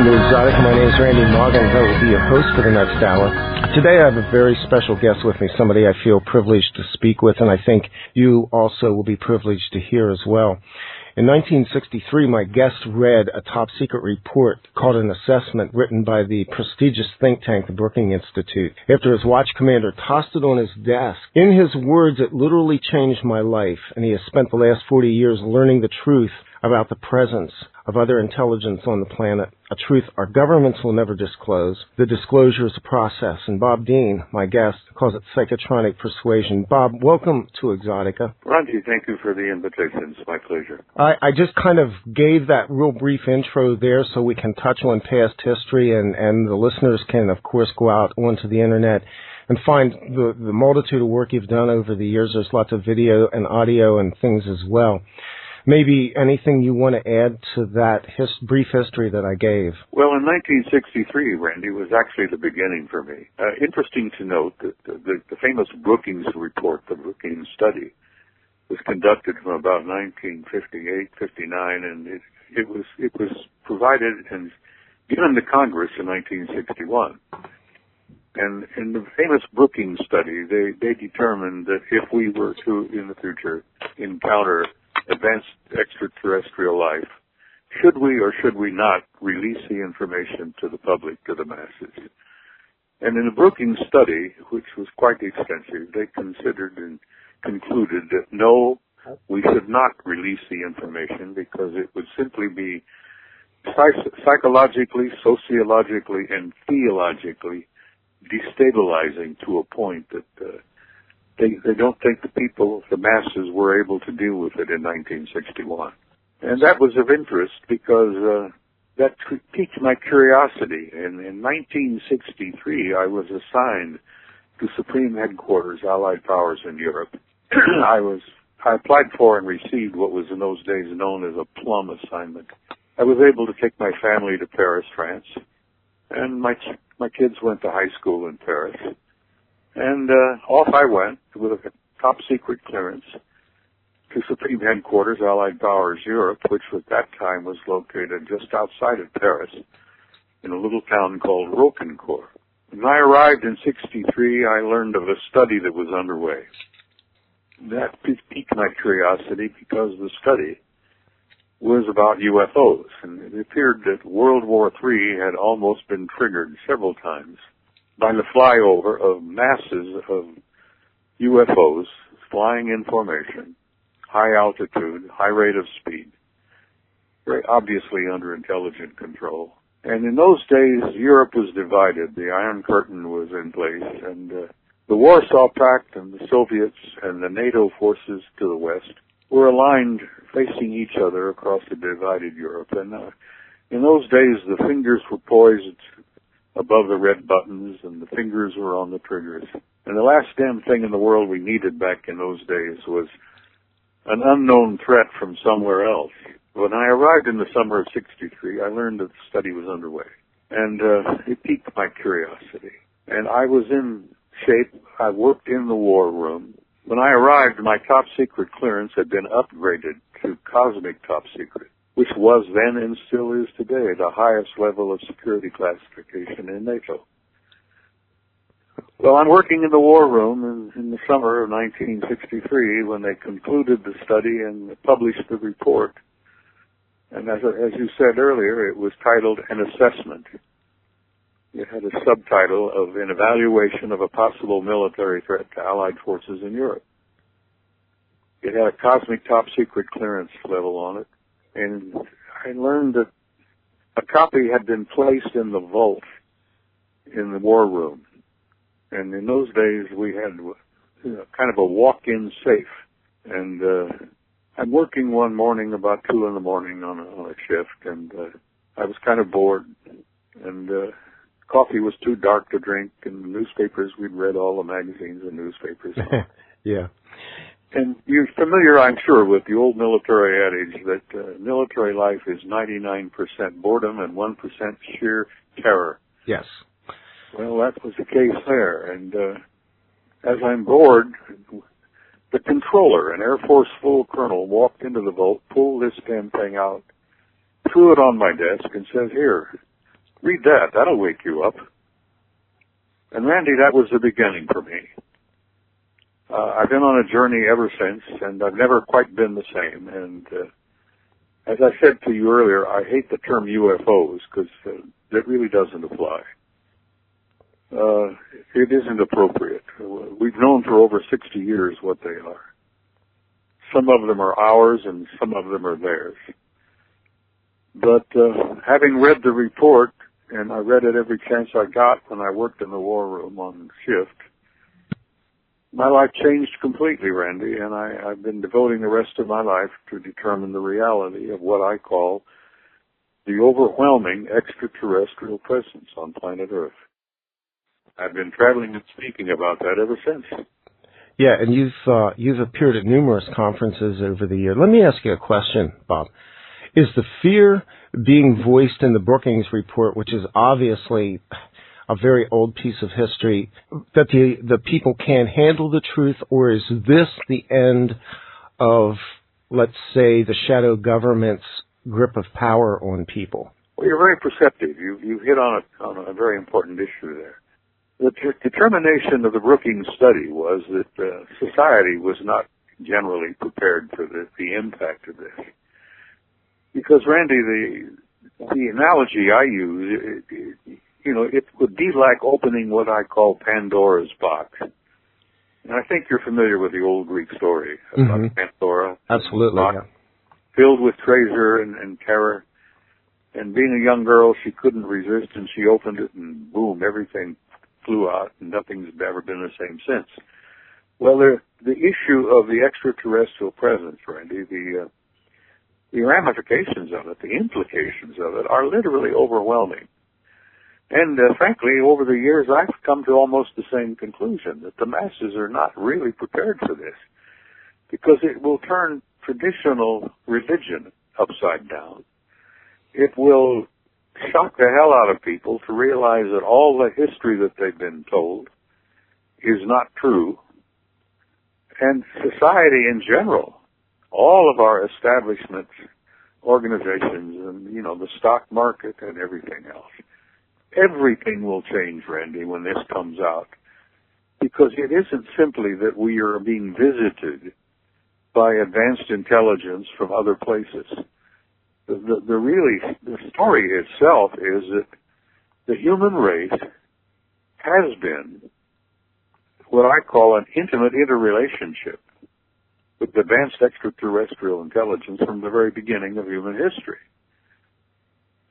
welcome to Exotica. My name is Randy Morgan, and I will be your host for the next hour. Today I have a very special guest with me, somebody I feel privileged to speak with, and I think you also will be privileged to hear as well. In 1963, my guest read a top-secret report called an assessment written by the prestigious think tank, the Brookings Institute, after his watch commander tossed it on his desk. In his words, it literally changed my life, and he has spent the last 40 years learning the truth about the presence of other intelligence on the planet, a truth our governments will never disclose. The disclosure is a process, and Bob Dean, my guest, calls it psychotronic persuasion. Bob, welcome to Exotica. Randy, thank you for the invitation. It's my pleasure. I just kind of gave that real brief intro there so we can touch on past history, and the listeners can, of course, go out onto the Internet and find the multitude of work you've done over the years. There's lots of video and audio and things as well. Maybe anything you want to add to that brief history that I gave? Well, in 1963, Randy, was actually the beginning for me. Interesting to note that the famous Brookings report, the Brookings study, was conducted from about 1958, 59, and it was provided and given to Congress in 1961. And in the famous Brookings study, they determined that if we were to, in the future, encounter advanced extraterrestrial life, should we or should we not release the information to the public, to the masses? And in the Brookings study, which was quite extensive, they considered and concluded that no, we should not release the information because it would simply be psychologically, sociologically, and theologically destabilizing to a point that they don't think the people, the masses, were able to deal with it in 1961. And that was of interest because that piqued my curiosity. And in 1963, I was assigned to Supreme Headquarters, Allied Powers in Europe. I applied for and received what was in those days known as a plum assignment. I was able to take my family to Paris, France, and my kids went to high school in Paris. And off I went with a top-secret clearance to Supreme Headquarters, Allied Powers Europe, which at that time was located just outside of Paris in a little town called Roquencourt. When I arrived in 63, I learned of a study that was underway. That piqued my curiosity because the study was about UFOs, and it appeared that World War III had almost been triggered several times by the flyover of masses of UFOs flying in formation, high altitude, high rate of speed, very obviously under intelligent control. And in those days, Europe was divided. The Iron Curtain was in place, and the Warsaw Pact and the Soviets and the NATO forces to the west were aligned, facing each other across the divided Europe. And in those days, the fingers were poised above the red buttons, and the fingers were on the triggers. And the last damn thing in the world we needed back in those days was an unknown threat from somewhere else. When I arrived in the summer of 63, I learned that the study was underway. And it piqued my curiosity. And I was in shape. I worked in the war room. When I arrived, my top-secret clearance had been upgraded to cosmic top-secret, which was then and still is today the highest level of security classification in NATO. Well, I'm working in the war room in the summer of 1963 when they concluded the study and published the report. And as you said earlier, it was titled An Assessment. It had a subtitle of An Evaluation of a Possible Military Threat to Allied Forces in Europe. It had a cosmic top-secret clearance level on it. And I learned that a copy had been placed in the vault in the war room. And in those days, we had kind of a walk-in safe. And I'm working one morning about 2 in the morning on a shift, and I was kind of bored. And coffee was too dark to drink, and the newspapers, we'd read all the magazines and newspapers. Yeah. And you're familiar, I'm sure, with the old military adage that military life is 99% boredom and 1% sheer terror. Yes. Well, that was the case there. And as I'm bored, the controller, an Air Force full colonel, walked into the vault, pulled this damn thing out, threw it on my desk, and said, "Here, Read that. That'll wake you up. And Randy, that was the beginning for me. I've been on a journey ever since, and I've never quite been the same. And as I said to you earlier, I hate the term UFOs because it really doesn't apply. It isn't appropriate. We've known for over 60 years what they are. Some of them are ours and some of them are theirs. But having read the report, and I read it every chance I got when I worked in the war room on shift, my life changed completely, Randy, and I've been devoting the rest of my life to determine the reality of what I call the overwhelming extraterrestrial presence on planet Earth. I've been traveling and speaking about that ever since. Yeah, and you've appeared at numerous conferences over the years. Let me ask you a question, Bob. Is the fear being voiced in the Brookings report, which is obviously a very old piece of history, that the people can't handle the truth, or is this the end of, let's say, the shadow government's grip of power on people? Well, you're very perceptive. You hit on a very important issue there. The determination of the Brookings study was that society was not generally prepared for the impact of this. Because, Randy, the analogy I use, it would be like opening what I call Pandora's box. And I think you're familiar with the old Greek story about Pandora. Absolutely, box, yeah. Filled with treasure and terror. And being a young girl, she couldn't resist, and she opened it, and boom, everything flew out, and nothing's ever been the same since. Well, the issue of the extraterrestrial presence, Randy, the ramifications of it, the implications of it, are literally overwhelming. And frankly, over the years, I've come to almost the same conclusion, that the masses are not really prepared for this, because it will turn traditional religion upside down. It will shock the hell out of people to realize that all the history that they've been told is not true. And society in general, all of our establishments, organizations, and, the stock market and everything else, everything will change, Randy, when this comes out. Because it isn't simply that we are being visited by advanced intelligence from other places. The story itself is that the human race has been what I call an intimate interrelationship with advanced extraterrestrial intelligence from the very beginning of human history.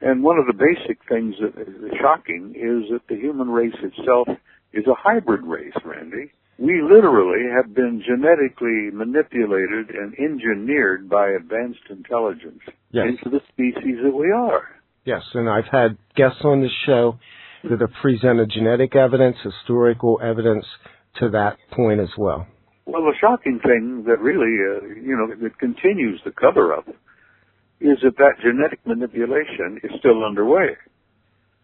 And one of the basic things that is shocking is that the human race itself is a hybrid race, Randy. We literally have been genetically manipulated and engineered by advanced intelligence into the species that we are. Yes, and I've had guests on this show that have presented genetic evidence, historical evidence to that point as well. Well, the shocking thing that really, that continues the cover-up is that genetic manipulation is still underway.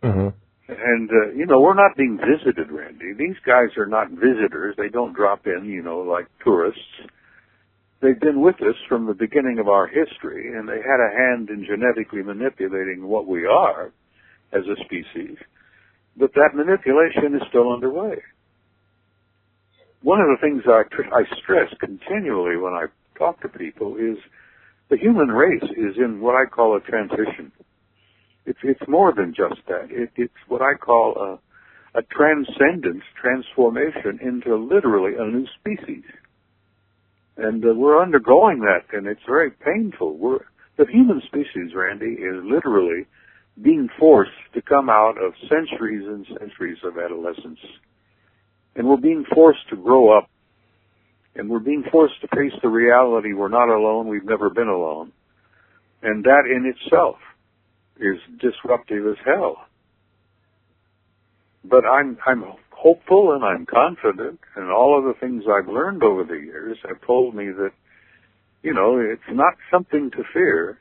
Mm-hmm. And, we're not being visited, Randy. These guys are not visitors. They don't drop in, like tourists. They've been with us from the beginning of our history, and they had a hand in genetically manipulating what we are as a species. But that manipulation is still underway. One of the things I stress continually when I talk to people is the human race is in what I call a transition. It's more than just that. It's what I call a transformation into literally a new species. And we're undergoing that, and it's very painful. The human species, Randy, is literally being forced to come out of centuries and centuries of adolescence. And we're being forced to grow up. And we're being forced to face the reality we're not alone, we've never been alone. And that in itself is disruptive as hell. But I'm hopeful and I'm confident, and all of the things I've learned over the years have told me that, it's not something to fear.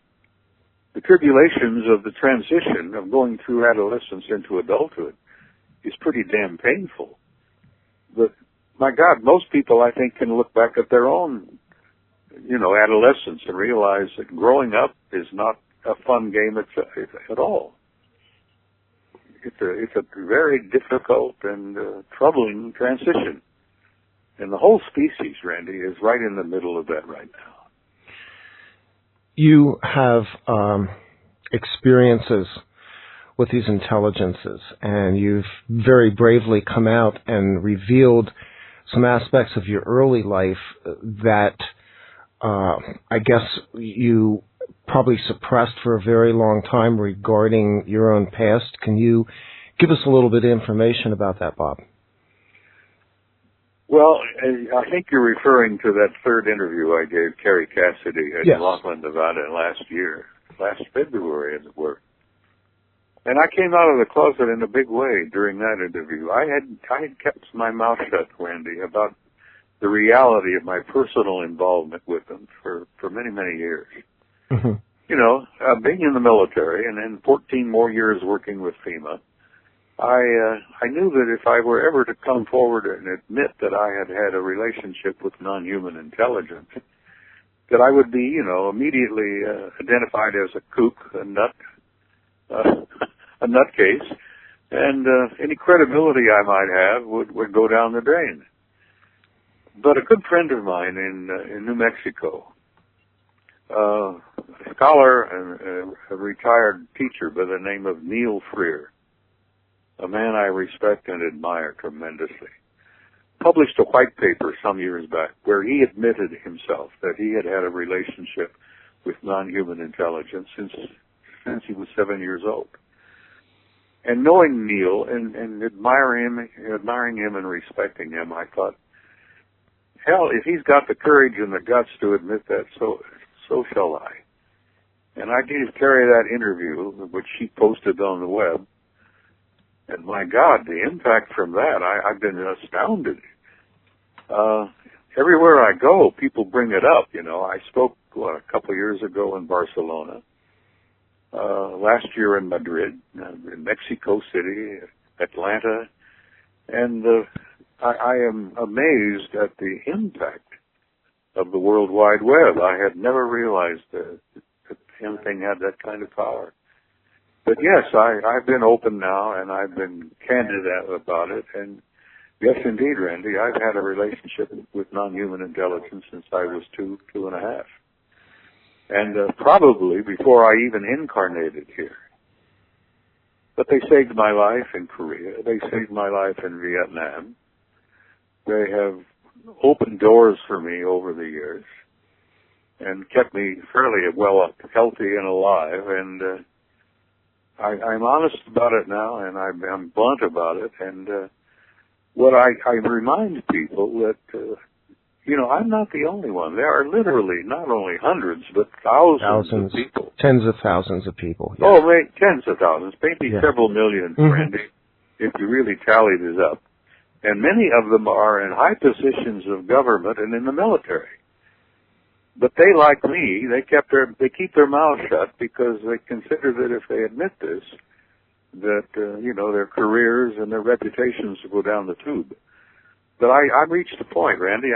The tribulations of the transition of going through adolescence into adulthood is pretty damn painful. But, my God, most people, I think, can look back at their own, adolescence and realize that growing up is not a fun game at all. it's a very difficult and troubling transition. And the whole species, Randy, is right in the middle of that right now. You have experiences with these intelligences, and you've very bravely come out and revealed some aspects of your early life that I guess you probably suppressed for a very long time regarding your own past. Can you give us a little bit of information about that, Bob? Well, I think you're referring to that third interview I gave Carrie Cassidy in Laughlin, Nevada last February, as it were. And I came out of the closet in a big way during that interview. I had kept my mouth shut, Randy, about the reality of my personal involvement with them for many, many years. Mm-hmm. You know, being in the military and then 14 more years working with FEMA, I knew that if I were ever to come forward and admit that I had a relationship with non-human intelligence, that I would be, you know, immediately identified as a kook, a nutcase, and any credibility I might have would go down the drain. But a good friend of mine in New Mexico, a scholar and a retired teacher by the name of Neil Freer, a man I respect and admire tremendously, published a white paper some years back where he admitted himself that he had had a relationship with non-human intelligence since he was 7 years old. And knowing Neil and admiring him and respecting him, I thought, hell, if he's got the courage and the guts to admit that, so shall I. And I gave Carrie that interview, which she posted on the web. And my God, the impact from that, I've been astounded. Everywhere I go, people bring it up. You know, I spoke a couple of years ago in Barcelona, last year in Madrid, in Mexico City, Atlanta, and I am amazed at the impact of the World Wide Web. I had never realized that anything had that kind of power. But yes, I've been open now, and I've been candid about it. And yes, indeed, Randy, I've had a relationship with non-human intelligence since I was two and a half. And probably before I even incarnated here. But they saved my life in Korea. They saved my life in Vietnam. They have opened doors for me over the years and kept me fairly well, healthy and alive. And I'm honest about it now, and I'm blunt about it. And what I remind people that, you know, I'm not the only one. There are literally not only hundreds, but thousands of people. Tens of thousands of people. Yes. Oh, tens of thousands, maybe several million, Randy, if you really tallied it up. And many of them are in high positions of government and in the military. But they, like me, they keep their mouths shut because they consider that if they admit this, that, you know, their careers and their reputations will go down the tube. But I've reached a point, Randy,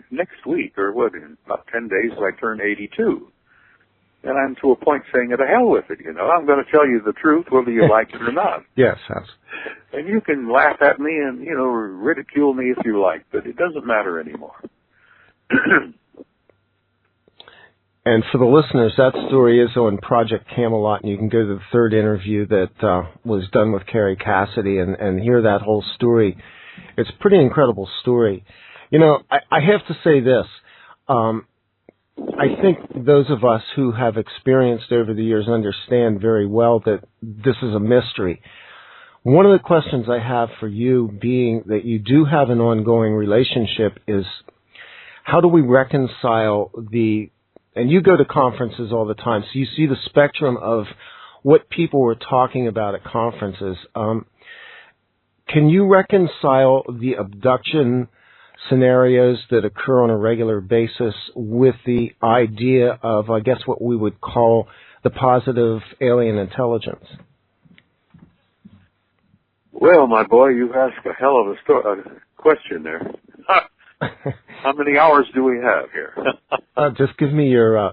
next week, or in about 10 days, I turn 82. And I'm to a point saying, to hell with it, you know. I'm going to tell you the truth, whether you like it or not. Yes. And you can laugh at me and, you know, ridicule me if you like, but it doesn't matter anymore. And for the listeners, that story is on Project Camelot, and you can go to the third interview that was done with Carrie Cassidy and hear that whole story. It's a pretty incredible story. You know, I have to say this. I think those of us who have experienced over the years understand very well that this is a mystery. One of the questions I have for you, being that you do have an ongoing relationship, is how do we reconcile and you go to conferences all the time, so you see the spectrum of what people were talking about at conferences. Can you reconcile the abduction scenarios that occur on a regular basis with the idea of, I guess, what we would call the positive alien intelligence? Well, my boy, you've asked a hell of a question there. How many hours do we have here? Just give me your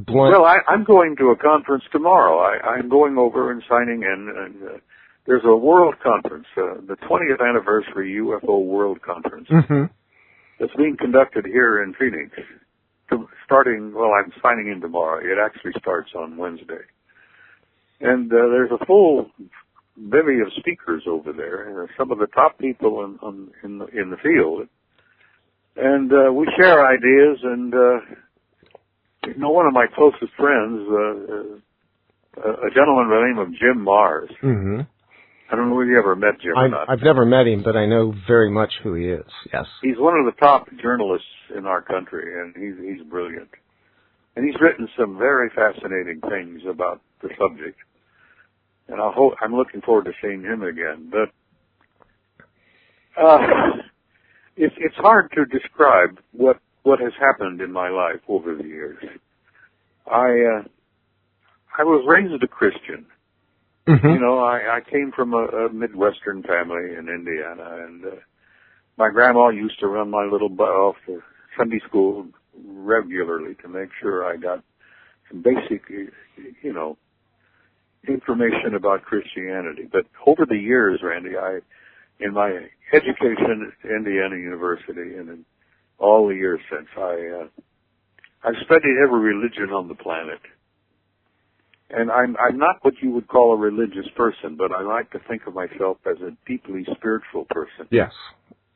blunt. Well, I'm going to a conference tomorrow. I'm going over and signing in and there's a world conference, the 20th anniversary UFO World Conference, that's being conducted here in Phoenix. I'm signing in tomorrow. It actually starts on Wednesday. And there's a full bevy of speakers over there, some of the top people in the field. And we share ideas, and one of my closest friends, a gentleman by the name of Jim Mars. I don't know if you ever met Jim or not. I've never met him, but I know very much who he is, yes. He's one of the top journalists in our country, and he's brilliant. And he's written some very fascinating things about the subject. And I'm looking forward to seeing him again. But it's hard to describe what has happened in my life over the years. I was raised a Christian. I came from a Midwestern family in Indiana, and my grandma used to run my little butt off to Sunday school regularly to make sure I got some basic, information about Christianity. But over the years, Randy, in my education at Indiana University and in all the years since, I've studied every religion on the planet. And I'm not what you would call a religious person, but I like to think of myself as a deeply spiritual person. Yes,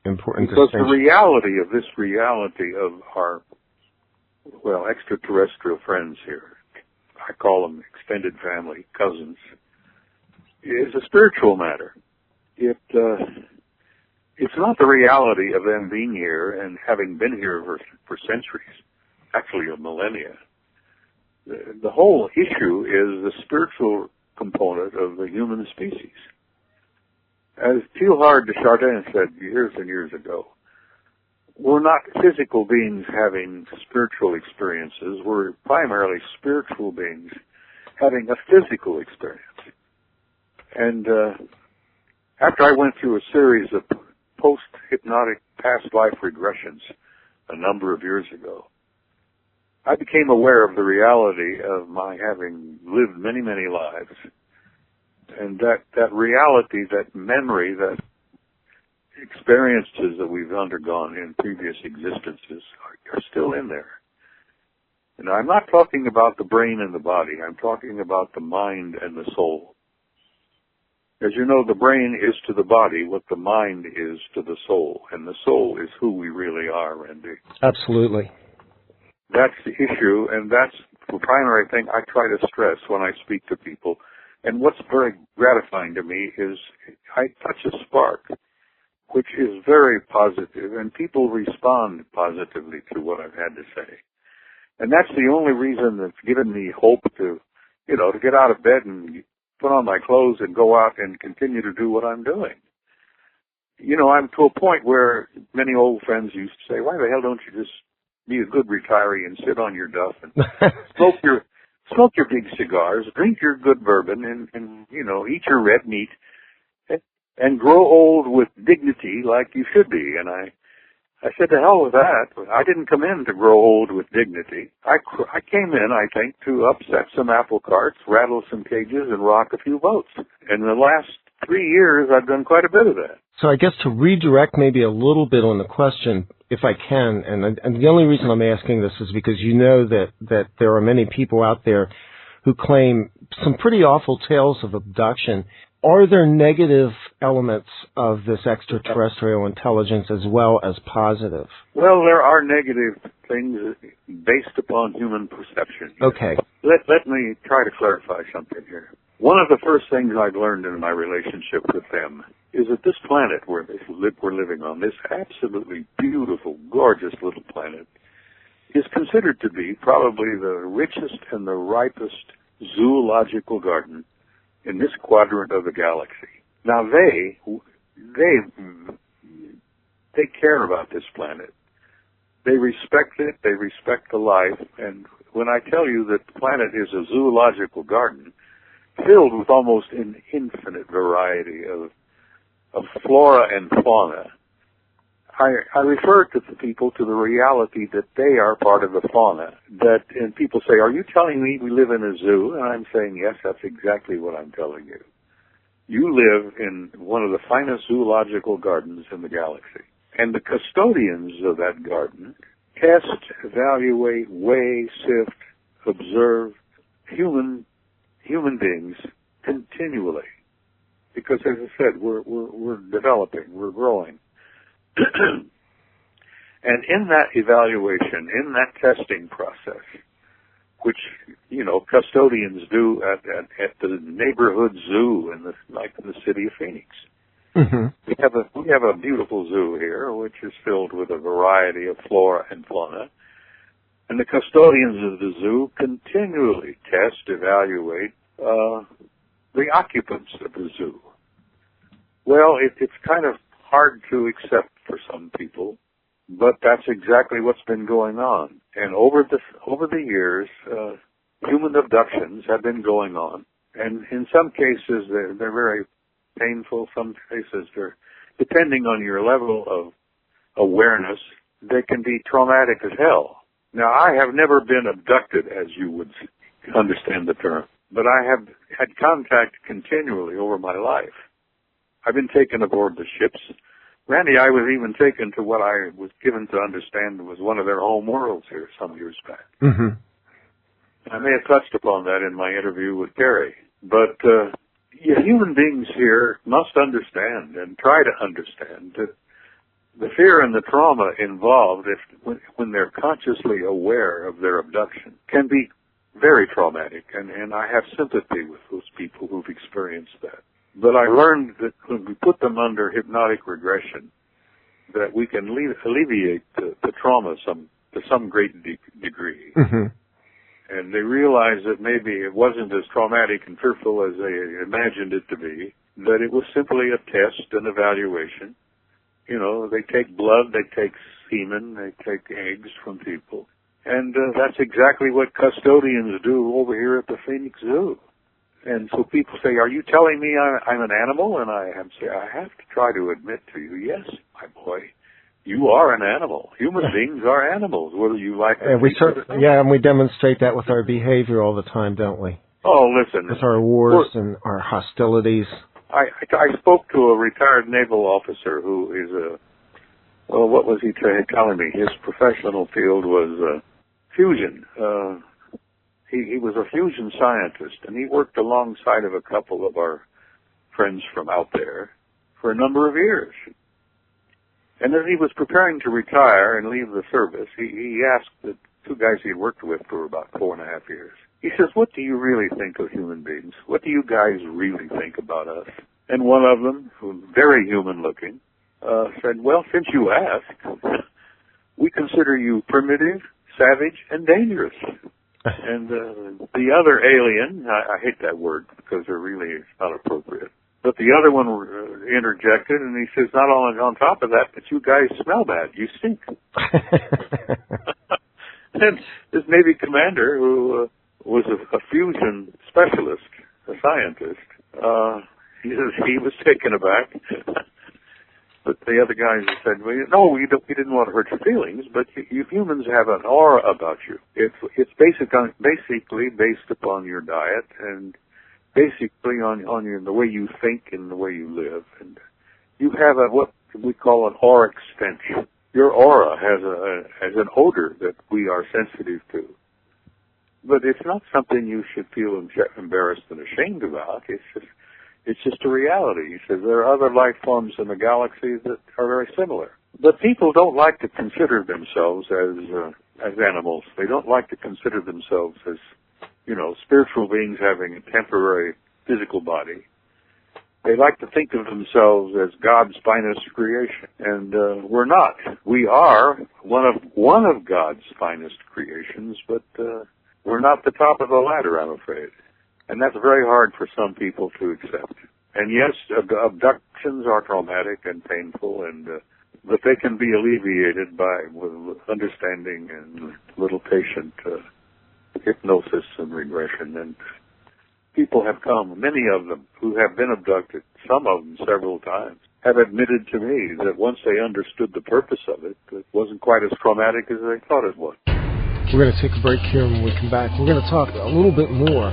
important because distinction. The reality of this reality of our, extraterrestrial friends here, I call them extended family, cousins, is a spiritual matter. It's not the reality of them being here and having been here for centuries, actually a millennia. The whole issue is the spiritual component of the human species. As Teilhard de Chardin said years and years ago, we're not physical beings having spiritual experiences. We're primarily spiritual beings having a physical experience. And after I went through a series of post-hypnotic past life regressions a number of years ago, I became aware of the reality of my having lived many, many lives. And that reality, that memory, that experiences that we've undergone in previous existences are still in there. And I'm not talking about the brain and the body. I'm talking about the mind and the soul. As you know, the brain is to the body what the mind is to the soul. And the soul is who we really are, Randy. Absolutely. That's the issue, and that's the primary thing I try to stress when I speak to people. And what's very gratifying to me is I touch a spark, which is very positive, and people respond positively to what I've had to say. And that's the only reason that's given me hope to get out of bed and put on my clothes and go out and continue to do what I'm doing. I'm to a point where many old friends used to say, why the hell don't you just be a good retiree and sit on your duff and smoke your big cigars, drink your good bourbon, and eat your red meat, and grow old with dignity like you should be. And I said, to hell with that. I didn't come in to grow old with dignity. I came in, I think, to upset some apple carts, rattle some cages, and rock a few boats. And in the last 3 years, I've done quite a bit of that. So I guess to redirect maybe a little bit on the question, if I can, and the only reason I'm asking this is because you know that there are many people out there who claim some pretty awful tales of abduction. Are there negative elements of this extraterrestrial intelligence as well as positive? Well, there are negative things based upon human perception. Okay. Let me try to clarify something here. One of the first things I've learned in my relationship with them is that this planet we're living on, this absolutely beautiful, gorgeous little planet, is considered to be probably the richest and the ripest zoological garden in this quadrant of the galaxy. Now they care about this planet. They respect it. They respect the life. And when I tell you that the planet is a zoological garden filled with almost an infinite variety of flora and fauna, I refer to the people to the reality that they are part of the fauna. And people say, are you telling me we live in a zoo? And I'm saying, yes, that's exactly what I'm telling you. You live in one of the finest zoological gardens in the galaxy. And the custodians of that garden test, evaluate, weigh, sift, observe human beings continually. Because, as I said, we're developing, we're growing. And in that evaluation, in that testing process, which, custodians do at the neighborhood zoo in the city of Phoenix. Mm-hmm. We have a beautiful zoo here, which is filled with a variety of flora and fauna. And the custodians of the zoo continually test, evaluate the occupants of the zoo. Well, it's kind of hard to accept for some people, but that's exactly what's been going on. And over the years, human abductions have been going on. And in some cases, they're very painful. Some cases, depending on your level of awareness, they can be traumatic as hell. Now, I have never been abducted, as you would understand the term, but I have had contact continually over my life. I've been taken aboard the ships. Randy, I was even taken to what I was given to understand was one of their home worlds here some years back. Mm-hmm. I may have touched upon that in my interview with Terry. But human beings here must understand and try to understand that the fear and the trauma involved when they're consciously aware of their abduction can be very traumatic. And I have sympathy with those people who've experienced that. But I learned that when we put them under hypnotic regression, that we can alleviate the trauma to some great degree. Mm-hmm. And they realized that maybe it wasn't as traumatic and fearful as they imagined it to be, that it was simply a test, an evaluation. They take blood, they take semen, they take eggs from people. And that's exactly what custodians do over here at the Phoenix Zoo. And so people say, are you telling me I'm an animal? And I have to try to admit to you, yes, my boy, you are an animal. Human beings are animals, whether you like it or not. Yeah, and we demonstrate that with our behavior all the time, don't we? Oh, listen. With our wars and our hostilities. I spoke to a retired naval officer who is what was he telling me? His professional field was fusion. He was a fusion scientist, and he worked alongside of a couple of our friends from out there for a number of years. And as he was preparing to retire and leave the service, he asked the two guys he had worked with for about 4.5 years. He says, what do you really think of human beings? What do you guys really think about us? And one of them, who was very human-looking, said, well, since you ask, we consider you primitive, savage, and dangerous. And the other alien, I hate that word because it's not appropriate, but the other one interjected, and he says, not only on top of that, but you guys smell bad. You stink. And this Navy commander, who was a fusion specialist, a scientist, he was taken aback. But the other guys said, well, no, we didn't want to hurt your feelings, but you humans have an aura about you. It's basically based upon your diet and basically on the way you think and the way you live. And you have what we call an auric stench. Your aura has an odor that we are sensitive to. But it's not something you should feel embarrassed and ashamed about. It's just a reality. He says there are other life forms in the galaxy that are very similar. But people don't like to consider themselves as animals. They don't like to consider themselves as, spiritual beings having a temporary physical body. They like to think of themselves as God's finest creation. And we're not. We are one of God's finest creations, but we're not the top of the ladder, I'm afraid. And that's very hard for some people to accept. And yes, abductions are traumatic and painful, but they can be alleviated with understanding and little patient hypnosis and regression. And people have come, many of them who have been abducted, some of them several times, have admitted to me that once they understood the purpose of it, it wasn't quite as traumatic as they thought it was. We're going to take a break here, and when we come back, we're going to talk a little bit more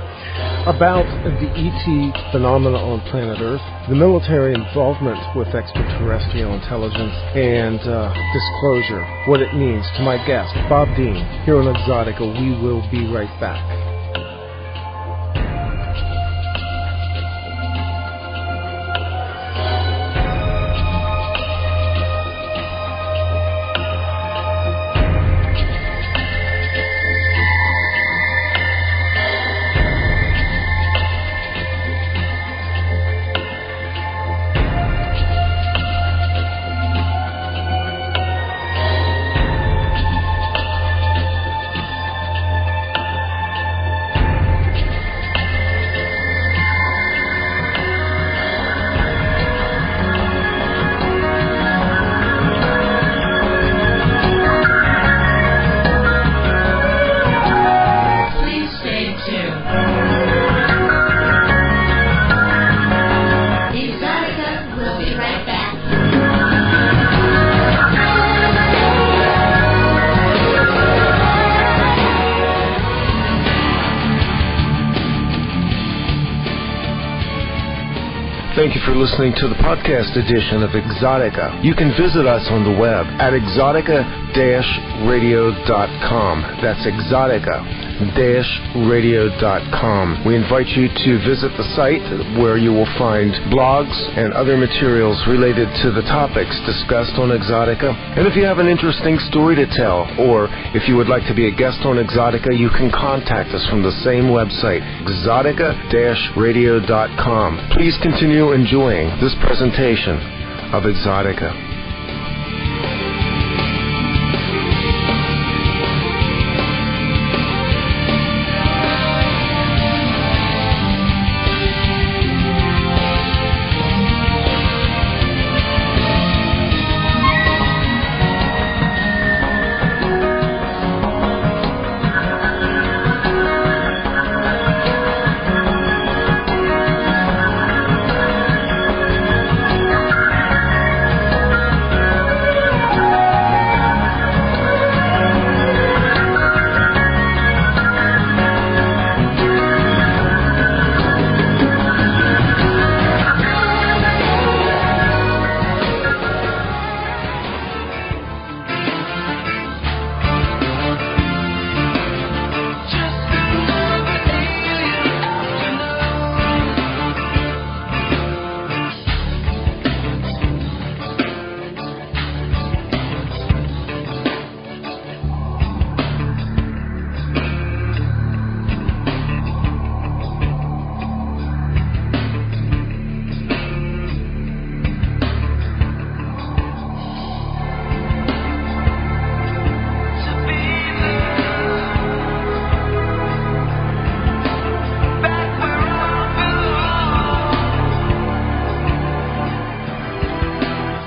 about the ET phenomena on planet Earth, the military involvement with extraterrestrial intelligence, and disclosure, what it means to my guest, Bob Dean, here on Exotica. We will be right back. Thank you for listening to the podcast edition of Exotica. You can visit us on the web at exotica-radio.com. That's exotica-radio.com. We invite you to visit the site where you will find blogs and other materials related to the topics discussed on Exotica. And if you have an interesting story to tell, or if you would like to be a guest on Exotica, you can contact us from the same website, exotica-radio.com. Please continue enjoying this presentation of Exotica.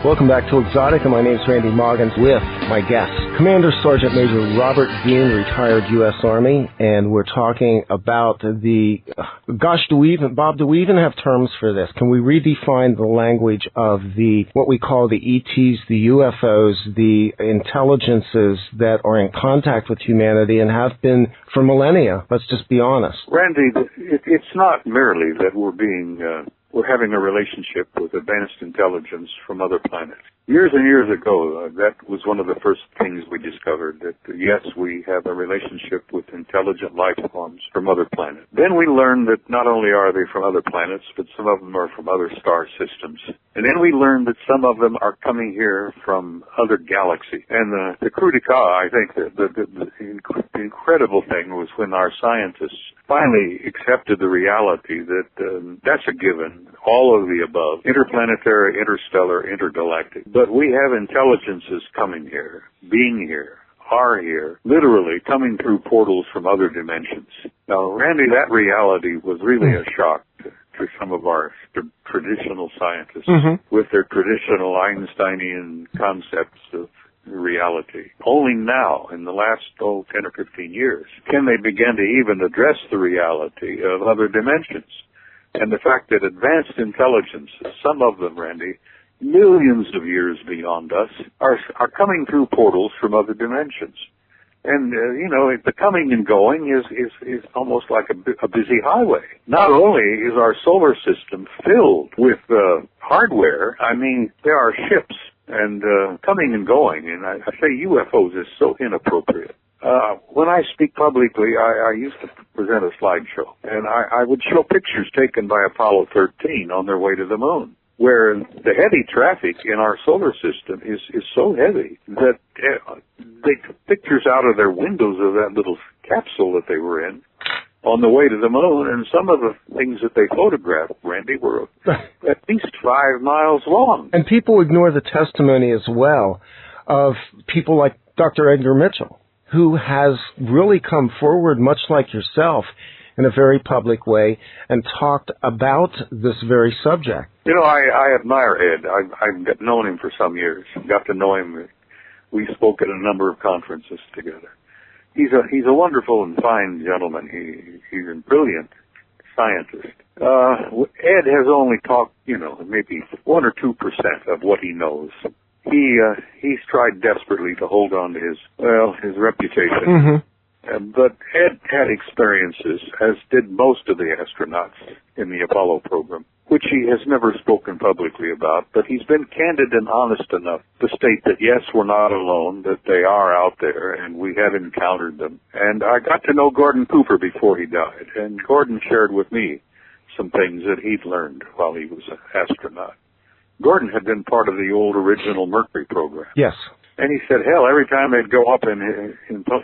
Welcome back to Exotica. My name is Randy Moggins with my guest, Commander Sergeant Major Robert Dean, retired U.S. Army, and we're talking about the, Bob, do we even have terms for this? Can we redefine the language of what we call the ETs, the UFOs, the intelligences that are in contact with humanity and have been for millennia? Let's just be honest. Randy, it's not merely that we're having a relationship with advanced intelligence from other planets. Years and years ago, that was one of the first things we discovered, that yes, we have a relationship with intelligent life forms from other planets. Then we learned that not only are they from other planets, but some of them are from other star systems. And then we learned that some of them are coming here from other galaxies. And the coup d'etat, I think, the incredible thing was when our scientists finally accepted the reality that that's a given, all of the above, interplanetary, interstellar, intergalactic. But we have intelligences coming here, being here, are here, literally coming through portals from other dimensions. Now, Randy, that reality was really a shock to some of our traditional scientists with their traditional Einsteinian concepts of reality. Only now, in the last 10 or 15 years, can they begin to even address the reality of other dimensions. And the fact that advanced intelligences, some of them, Randy, millions of years beyond us, are coming through portals from other dimensions. And, the coming and going is almost like a busy highway. Not only is our solar system filled with hardware, I mean, there are ships and coming and going. And I say UFOs is so inappropriate. When I speak publicly, I used to present a slideshow. And I would show pictures taken by Apollo 13 on their way to the moon, where the heavy traffic in our solar system is so heavy that they took pictures out of their windows of that little capsule that they were in on the way to the moon, and some of the things that they photographed, Randy, were at least 5 miles long. And people ignore the testimony as well of people like Dr. Edgar Mitchell, who has really come forward, much like yourself, in a very public way and talked about this very subject. I admire Ed. I've known him for some years. Got to know him. We spoke at a number of conferences together. He's a wonderful and fine gentleman. He's a brilliant scientist. Ed has only talked, maybe 1 or 2% of what he knows. He's tried desperately to hold on to his reputation. Mm-hmm. But Ed had experiences, as did most of the astronauts in the Apollo program, which he has never spoken publicly about, but he's been candid and honest enough to state that, yes, we're not alone, that they are out there, and we have encountered them. And I got to know Gordon Cooper before he died, and Gordon shared with me some things that he'd learned while he was an astronaut. Gordon had been part of the old original Mercury program. Yes. And he said, hell, every time they'd go up in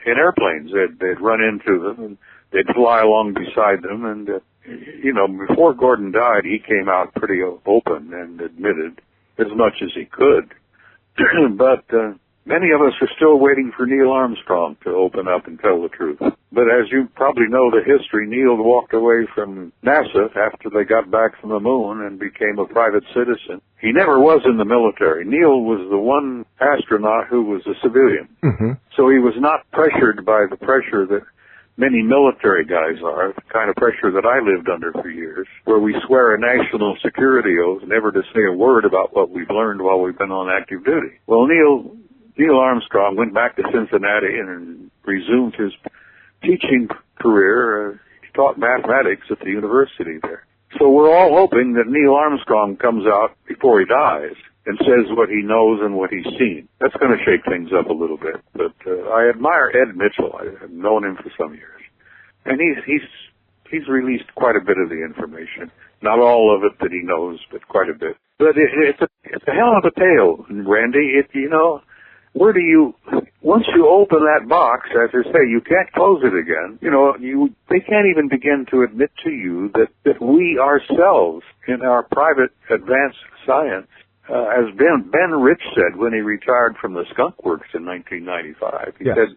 airplanes, they'd run into them, and they'd fly along beside them. And, before Gordon died, he came out pretty open and admitted as much as he could. But many of us are still waiting for Neil Armstrong to open up and tell the truth. But as you probably know the history, Neil walked away from NASA after they got back from the moon and became a private citizen. He never was in the military. Neil was the one astronaut who was a civilian. Mm-hmm. So he was not pressured by the pressure that many military guys are, the kind of pressure that I lived under for years, where we swear a national security oath never to say a word about what we've learned while we've been on active duty. Well, Neil Armstrong went back to Cincinnati and resumed his teaching career. He taught mathematics at the university there. So we're all hoping that Neil Armstrong comes out before he dies and says what he knows and what he's seen. That's going to shake things up a little bit. But I admire Ed Mitchell. I've known him for some years. And he's released quite a bit of the information. Not all of it that he knows, but quite a bit. But it's a hell of a tale, Randy. Where do you, once you open that box, as I say, you can't close it again. They can't even begin to admit to you that we ourselves, in our private advanced science, as Ben Rich said when he retired from the Skunk Works in 1995, he said,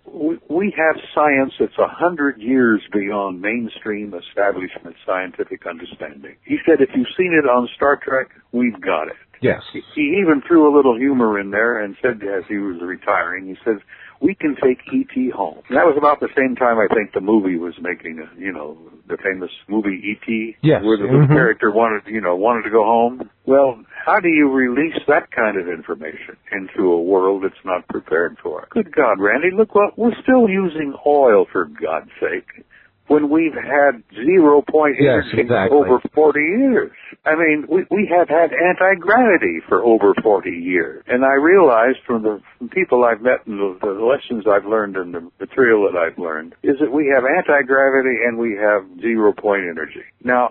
we have science that's 100 years beyond mainstream establishment scientific understanding. He said, if you've seen it on Star Trek, we've got it. Yes. He even threw a little humor in there and said, as he was retiring, he says, we can take E.T. home. And that was about the same time I think the movie was making, the famous movie E.T., where the little character wanted to go home. Well, how do you release that kind of information into a world that's not prepared for it? Good God, Randy, look what, we're still using oil, for God's sake, when we've had 0-point energy for over 40 years. I mean, we have had anti-gravity for over 40 years. And I realized from the people I've met and the lessons I've learned and the material that I've learned is that we have anti-gravity and we have 0-point energy. Now,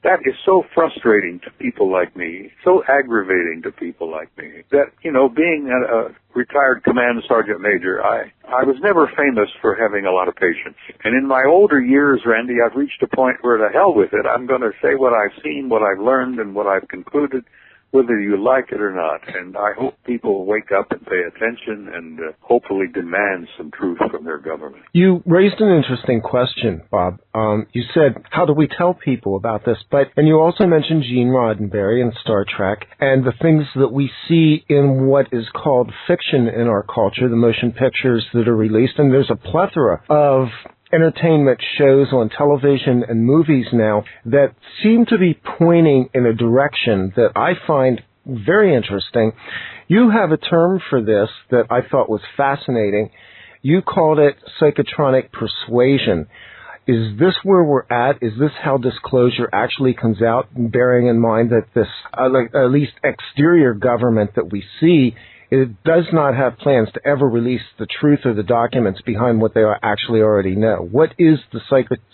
that is so frustrating to people like me, so aggravating to people like me, that, being a retired command sergeant major, I was never famous for having a lot of patience. And in my older years, Randy, I've reached a point where, to hell with it, I'm going to say what I've seen, what I've learned, and what I've concluded, whether you like it or not. And I hope people wake up and pay attention and hopefully demand some truth from their government. You raised an interesting question, Bob. You said, how do we tell people about this? And you also mentioned Gene Roddenberry and Star Trek and the things that we see in what is called fiction in our culture, the motion pictures that are released. And there's a plethora of entertainment shows on television and movies now that seem to be pointing in a direction that I find very interesting. You have a term for this that I thought was fascinating. You called it psychotronic persuasion. Is this where we're at? Is this how disclosure actually comes out, bearing in mind that this, at least exterior government that we see, it does not have plans to ever release the truth or the documents behind what they actually already know? What is the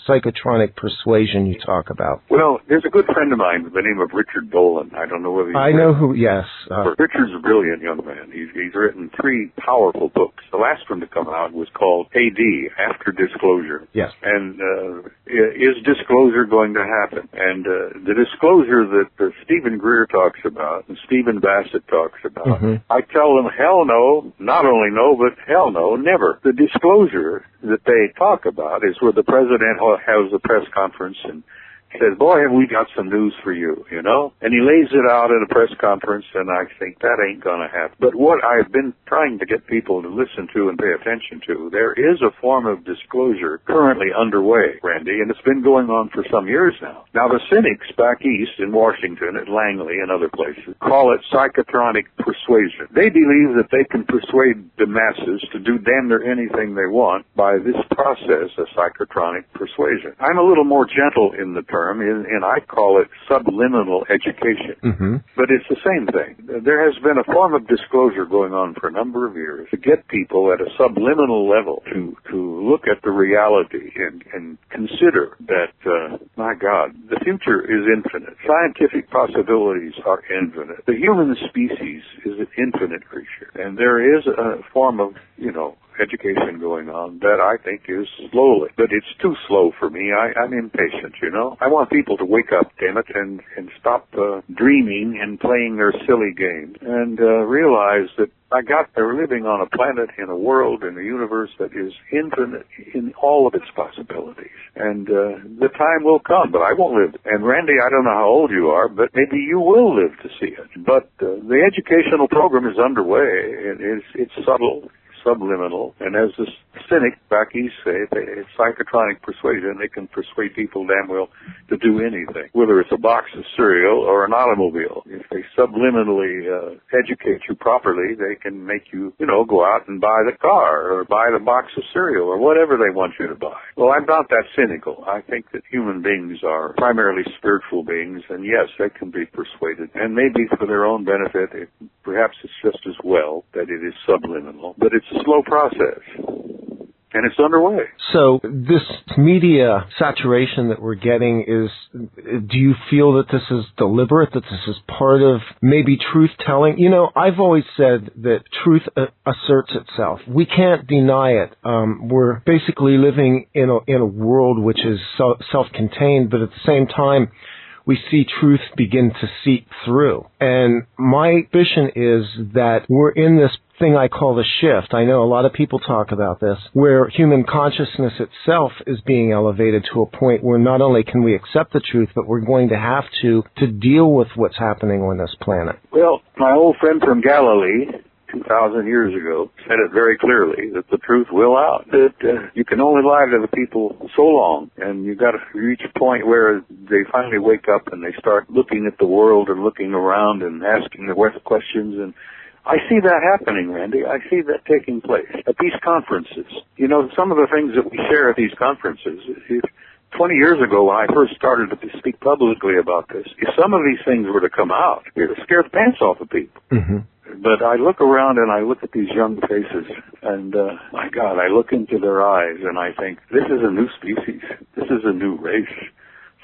psychotronic persuasion you talk about? Well, there's a good friend of mine by the name of Richard Dolan. I don't know whether you know who, yes. Richard's a brilliant young man. He's written 3 powerful books. The last one to come out was called AD, After Disclosure. Yes. And is disclosure going to happen? And the disclosure that Stephen Greer talks about and Stephen Bassett talks about, I tell them, hell no, not only no, but hell no, never. The disclosure that they talk about is where the president has a press conference and says, boy, have we got some news for you, you know? And he lays it out at a press conference, and I think that ain't going to happen. But what I've been trying to get people to listen to and pay attention to, there is a form of disclosure currently underway, Randy, and it's been going on for some years now. Now, the cynics back east in Washington, at Langley and other places, call it psychotronic persuasion. They believe that they can persuade the masses to do damn near anything they want by this process of psychotronic persuasion. I'm a little more gentle in the term, and I call it subliminal education. But it's the same thing. There has been a form of disclosure going on for a number of years to get people at a subliminal level to look at the reality and consider that, my God, the future is infinite. Scientific possibilities are infinite. The human species is an infinite creature, and there is a form of, education going on that I think is slowly, but it's too slow for me. I'm impatient, I want people to wake up, damn it, and stop dreaming and playing their silly games and realize that they're living on a planet, in a world, in a universe that is infinite in all of its possibilities. And the time will come, but I won't live. And Randy, I don't know how old you are, but maybe you will live to see it. But the educational program is underway. It's subtle, subliminal, and as the cynic back east say, it's psychotronic persuasion. They can persuade people damn well to do anything, whether it's a box of cereal or an automobile. If they subliminally educate you properly, they can make you, go out and buy the car or buy the box of cereal or whatever they want you to buy. Well, I'm not that cynical. I think that human beings are primarily spiritual beings, and yes, they can be persuaded, and maybe for their own benefit, perhaps it's just as well that it is subliminal, but it's a slow process, and it's underway. So this media saturation that we're getting do you feel that this is deliberate, that this is part of maybe truth-telling? I've always said that truth asserts itself. We can't deny it. We're basically living in a world which is self-contained, but at the same time, we see truth begin to seep through. And my vision is that we're in this thing I call the shift. I know a lot of people talk about this, where human consciousness itself is being elevated to a point where not only can we accept the truth, but we're going to have to deal with what's happening on this planet. Well, my old friend from Galilee 2,000 years ago said it very clearly that the truth will out, that you can only lie to the people so long, and you've got to reach a point where they finally wake up and they start looking at the world and looking around and asking the questions. And I see that happening, Randy. I see that taking place at these conferences. Some of the things that we share at these conferences, 20 years ago when I first started to speak publicly about this, if some of these things were to come out, it would scare the pants off of people. But I look around and I look at these young faces, and my God, I look into their eyes and I think, this is a new species. This is a new race.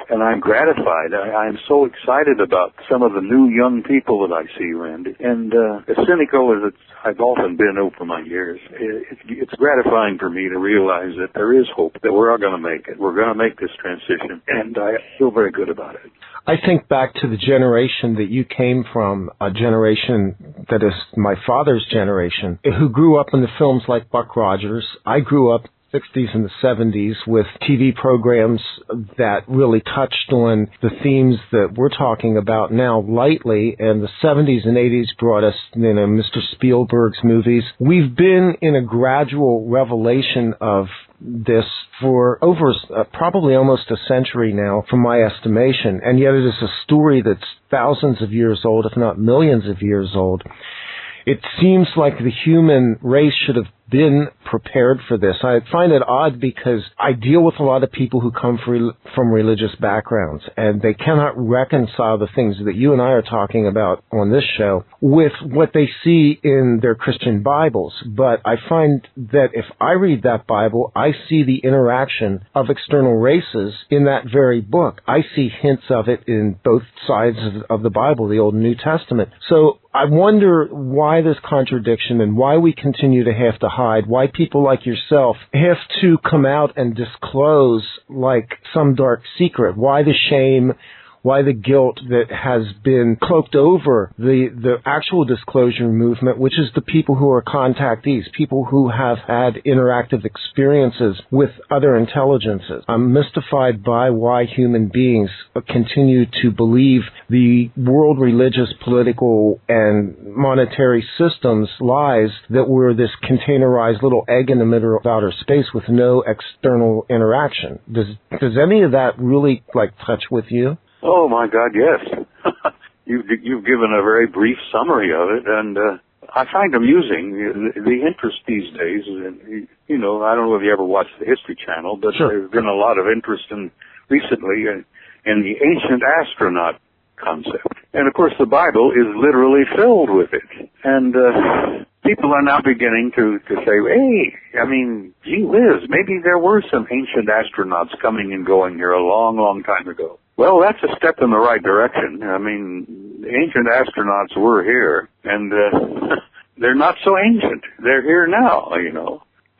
And I'm gratified. I'm so excited about some of the new young people that I see, Randy. And as cynical as I've often been over my years, it's gratifying for me to realize that there is hope, that we're all going to make it. We're going to make this transition, and I feel very good about it. I think back to the generation that you came from, a generation that is my father's generation, who grew up in the films like Buck Rogers. I grew up 60s and the 70s with TV programs that really touched on the themes that we're talking about now lightly, and the 70s and 80s brought us, Mr. Spielberg's movies. We've been in a gradual revelation of this for over probably almost a century now, from my estimation, and yet it is a story that's thousands of years old, if not millions of years old. It seems like the human race should have been prepared for this. I find it odd because I deal with a lot of people who come from religious backgrounds, and they cannot reconcile the things that you and I are talking about on this show with what they see in their Christian Bibles. But I find that if I read that Bible, I see the interaction of external races in that very book. I see hints of it in both sides of the Bible, the Old and New Testament. So I wonder why this contradiction and why we continue to have to hide, why people like yourself have to come out and disclose like some dark secret, why the shame, why the guilt that has been cloaked over the actual disclosure movement, which is the people who are contactees, people who have had interactive experiences with other intelligences. I'm mystified by why human beings continue to believe the world religious, political, and monetary systems lies that we're this containerized little egg in the middle of outer space with no external interaction. Does any of that really touch with you? Oh my God, yes. You've given a very brief summary of it, and I find amusing the interest these days. And I don't know if you ever watched the History Channel, but sure, there's been a lot of interest recently in the ancient astronaut concept. And of course, the Bible is literally filled with it. And people are now beginning to say, hey, gee whiz, maybe there were some ancient astronauts coming and going here a long, long time ago. Well, that's a step in the right direction. The ancient astronauts were here, and they're not so ancient. They're here now,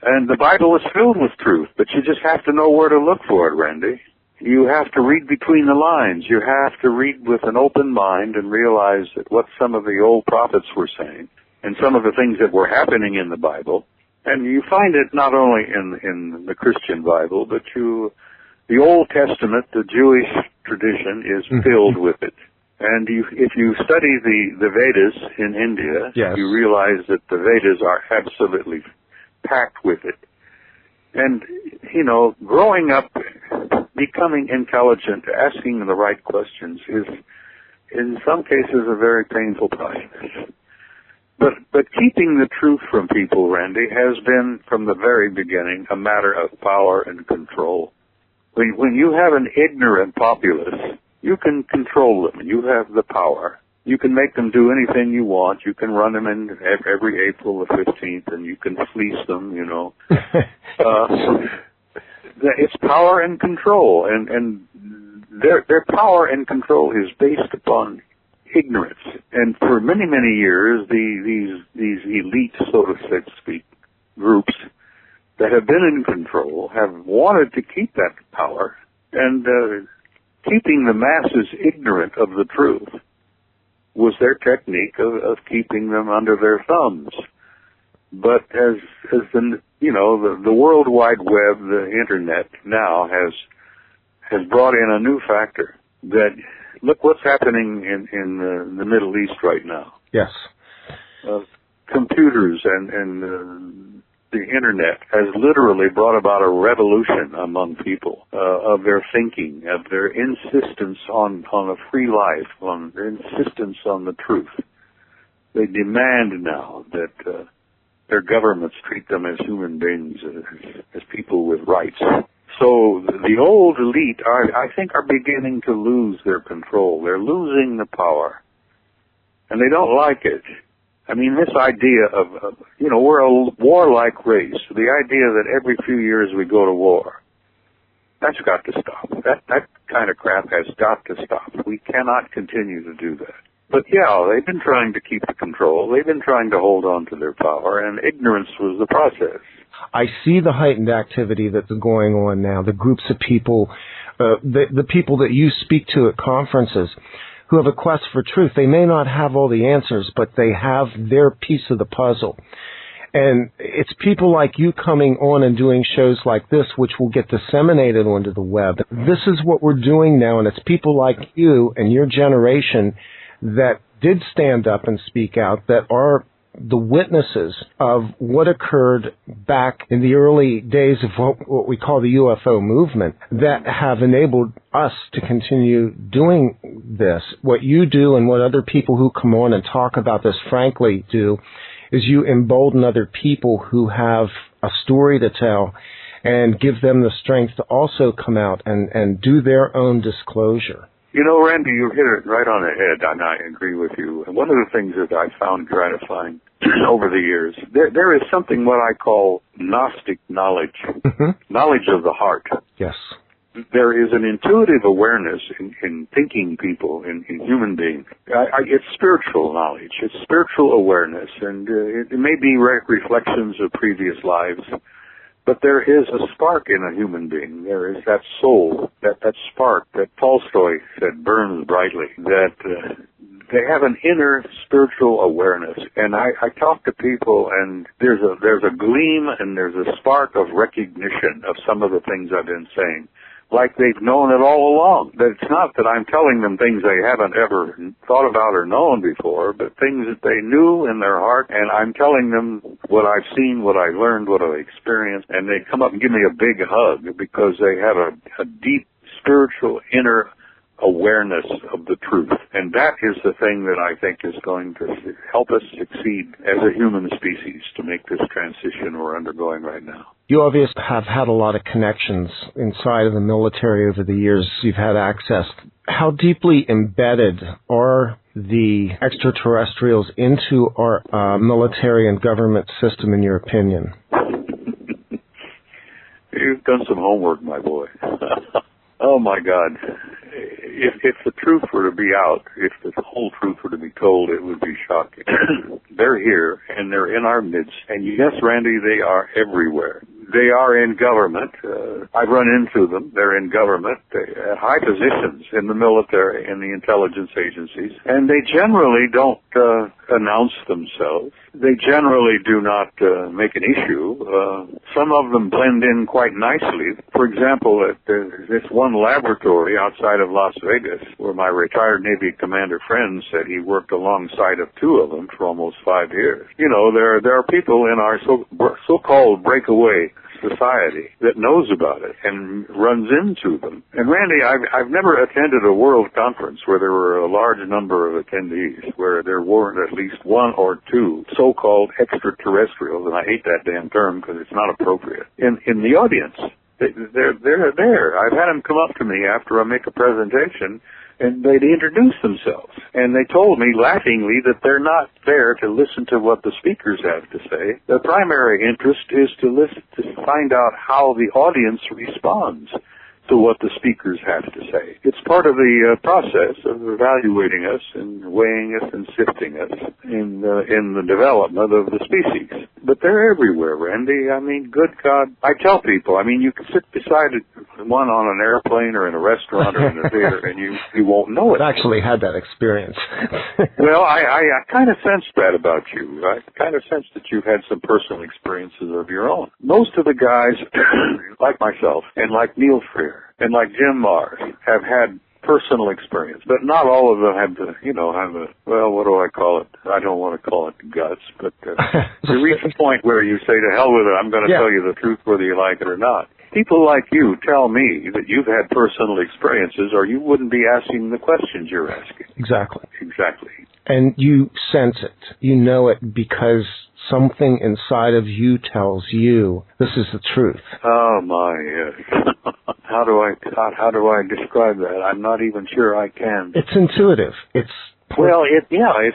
And the Bible is filled with truth, but you just have to know where to look for it, Randy. You have to read between the lines. You have to read with an open mind and realize that what some of the old prophets were saying and some of the things that were happening in the Bible. And you find it not only in the Christian Bible, but the Old Testament, the Jewish tradition, is filled with it. And if you study the Vedas in India, yes, you realize that the Vedas are absolutely packed with it. And, growing up, becoming intelligent, asking the right questions is, in some cases, a very painful process. But keeping the truth from people, Randy, has been, from the very beginning, a matter of power and control. When you have an ignorant populace, you can control them. You have the power. You can make them do anything you want. You can run them in every April the 15th, and you can fleece them, It's power and control, and their power and control is based upon ignorance. And for many, many years, these elite, so to speak, groups that have been in control have wanted to keep that power, and keeping the masses ignorant of the truth was their technique of keeping them under their thumbs. But as the World Wide Web, the Internet, now has brought in a new factor. That look what's happening in the Middle East right now. Yes, computers and the Internet has literally brought about a revolution among people of their thinking, of their insistence on a free life, on their insistence on the truth. They demand now that their governments treat them as human beings, as people with rights. So the old elite I think are beginning to lose their control. They're losing the power, and they don't like it. This idea of we're a warlike race. The idea that every few years we go to war, that's got to stop. That kind of crap has got to stop. We cannot continue to do that. But yeah, they've been trying to keep the control. They've been trying to hold on to their power, and ignorance was the process. I see the heightened activity that's going on now, the groups of people, the people that you speak to at conferences who have a quest for truth. They may not have all the answers, but they have their piece of the puzzle. And it's people like you coming on and doing shows like this, which will get disseminated onto the web. This is what we're doing now, and it's people like you and your generation that did stand up and speak out, that are the witnesses of what occurred back in the early days of what we call the UFO movement, that have enabled us to continue doing this. What you do and what other people who come on and talk about this frankly do is you embolden other people who have a story to tell and give them the strength to also come out and do their own disclosure. You know, Randy, you hit it right on the head, and I agree with you. And one of the things that I found gratifying over the years, there is something what I call Gnostic knowledge, knowledge of the heart. Yes. There is an intuitive awareness in thinking people, in human beings. It's spiritual knowledge. It's spiritual awareness, and it may be reflections of previous lives. But there is a spark in a human being. There is that soul, that spark that Tolstoy said burns brightly, that they have an inner spiritual awareness. And I talk to people, and there's a gleam and there's a spark of recognition of some of the things I've been saying, like they've known it all along. That it's not that I'm telling them things they haven't ever thought about or known before, but things that they knew in their heart, and I'm telling them what I've seen, what I learned, what I experienced, and they come up and give me a big hug because they have a deep spiritual inner awareness of the truth. And that is the thing that I think is going to help us succeed as a human species to make this transition we're undergoing right now. You obviously have had a lot of connections inside of the military over the years. You've had access. How deeply embedded are the extraterrestrials into our military and government system, in your opinion? You've done some homework, my boy. Oh, my God. If the truth were to be out, if the whole truth were to be told, it would be shocking. They're here, and they're in our midst. And yes, Randy, they are everywhere. They are in government. I've run into them. They're in government, at high positions in the military and the intelligence agencies. And they generally don't announce themselves. They generally do not make an issue. Some of them blend in quite nicely. For example, there's this one laboratory outside of Las Vegas where my retired Navy commander friend said he worked alongside of two of them for almost 5 years. You know, there are people in our so-called breakaway society that knows about it and runs into them. And Randy, I've never attended a world conference where there were a large number of attendees, where there weren't at least one or two so-called extraterrestrials, and I hate that damn term because it's not appropriate, in the audience. They're there. I've had them come up to me after I make a presentation, and they'd introduce themselves. And they told me laughingly that they're not there to listen to what the speakers have to say. Their primary interest is to listen, to find out how the audience responds to what the speakers have to say. It's part of the process of evaluating us and weighing us and sifting us in the development of the species. But they're everywhere, Randy. I mean, good God. I tell people, I mean, you can sit beside one on an airplane or in a restaurant or in a theater and you won't know it. I've actually had that experience. Well, I kind of sensed that about you. I kind of sensed that you've had some personal experiences of your own. Most of the guys, like myself and like Neil Freer, and like Jim Mars, have had personal experience, but not all of them have well, what do I call it? I don't want to call it guts, but to reach a point where you say, to hell with it, I'm going to tell you the truth whether you like it or not. People like you tell me that you've had personal experiences, or you wouldn't be asking the questions you're asking. Exactly. And you sense it. You know it because something inside of you tells you this is the truth. Oh my, yes. How do I describe that? I'm not even sure I can. It's intuitive. It's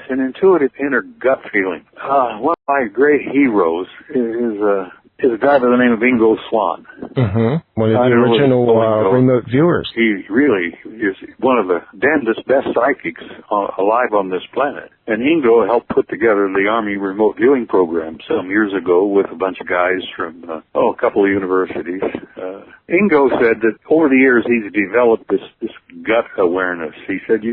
an intuitive inner gut feeling. One of my great heroes is a guy by the name of Ingo Swann. Mm-hmm. One of the original remote viewers. He really is one of the damnedest best psychics alive on this planet. And Ingo helped put together the Army remote viewing program some years ago with a bunch of guys from a couple of universities. Ingo said that over the years he's developed this gut awareness. He said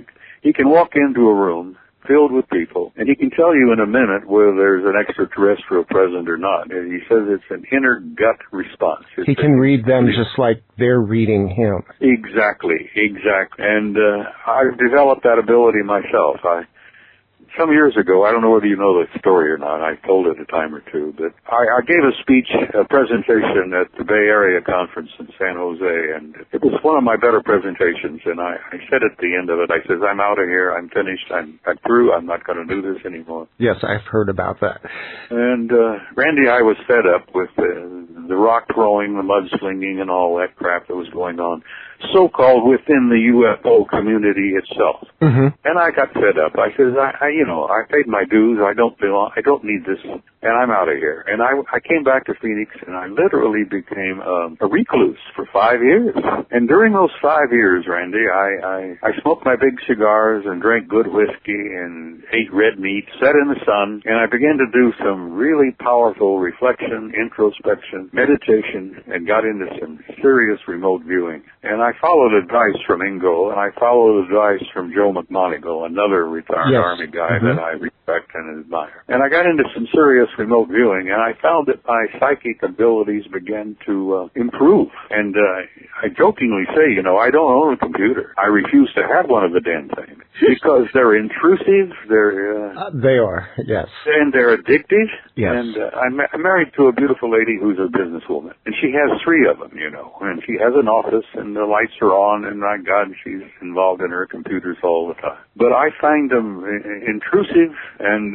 he can walk into a room filled with people, and he can tell you in a minute whether there's an extraterrestrial present or not. And he says it's an inner gut response. He can read them just like they're reading him. Exactly. And I've developed that ability myself. some years ago, I don't know whether you know the story or not, I told it a time or two, but I gave a presentation at the Bay Area Conference in San Jose, and it was one of my better presentations, and I said at the end of it, I says, I'm out of here, I'm finished, I'm through, I'm not going to do this anymore. Yes, I've heard about that. And Randy, I was fed up with the rock throwing, the mudslinging, and all that crap that was going on, so-called within the UFO community itself. Mm-hmm. And I got fed up. I says, I paid my dues. I don't need this, and I'm out of here. And I came back to Phoenix, and I literally became a recluse for 5 years. And during those 5 years, Randy, I smoked my big cigars and drank good whiskey and ate red meat, sat in the sun, and I began to do some really powerful reflection, introspection, meditation, and got into some serious remote viewing. And I followed advice from Ingo, and I followed advice from Joe McMonigal, another retired Army guy that I respect and admire. And I got into some serious remote viewing, and I found that my psychic abilities began to improve. And I jokingly say, I don't own a computer. I refuse to have one of the damn things because they're intrusive. They are, yes. And they're addictive. Yes. And I'm married to a beautiful lady who's a businesswoman, and she has 3 of them, and she has an office, and the lights are on, and my God, she's involved in her computers all the time. But I find them intrusive, and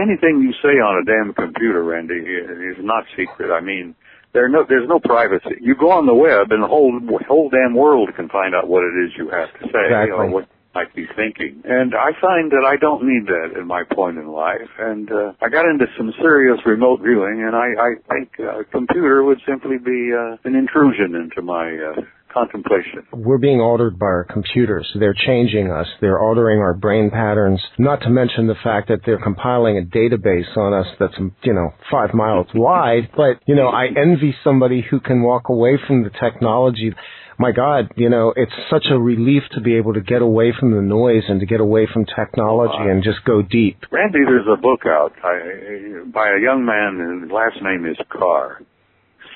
anything you say on a damn computer, Randy, is not secret. I mean, there's no privacy. You go on the web, and the whole damn world can find out what it is you have to say, exactly. What you might be thinking. And I find that I don't need that at my point in life. And I got into some serious remote viewing, and I think a computer would simply be an intrusion into my contemplation. We're being altered by our computers. They're changing us. They're altering our brain patterns, not to mention the fact that they're compiling a database on us that's, 5 miles wide. But, I envy somebody who can walk away from the technology. My God, it's such a relief to be able to get away from the noise and to get away from technology and just go deep. Randy, there's a book out by a young man, and his last name is Carr.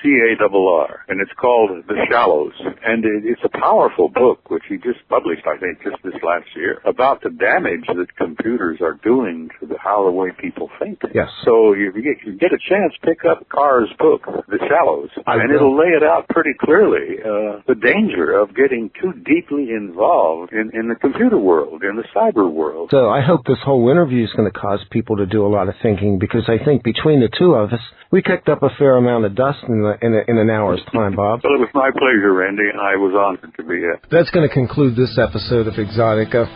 C-A-R-R, and it's called The Shallows. And it's a powerful book, which he just published, I think, just this last year, about the damage that computers are doing to the way people think. Yes. So you get a chance, pick up Carr's book, The Shallows, and it'll lay it out pretty clearly, the danger of getting too deeply involved in the computer world, in the cyber world. So I hope this whole interview is going to cause people to do a lot of thinking, because I think between the two of us, we kicked up a fair amount of dust in an hour's time, Bob. Well, it was my pleasure, Randy, and I was honored to be here. That's going to conclude this episode of Exotica.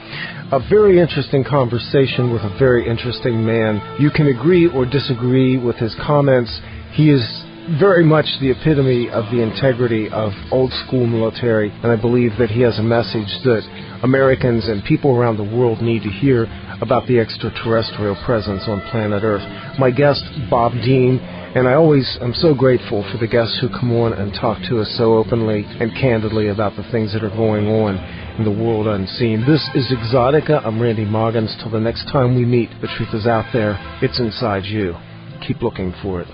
A very interesting conversation with a very interesting man. You can agree or disagree with his comments. He is very much the epitome of the integrity of old school military, and I believe that he has a message that Americans and people around the world need to hear about the extraterrestrial presence on planet Earth. My guest, Bob Dean, and I always am so grateful for the guests who come on and talk to us so openly and candidly about the things that are going on in the world unseen. This is Exotica. I'm Randy Moggins. Till the next time we meet, the truth is out there. It's inside you. Keep looking for it.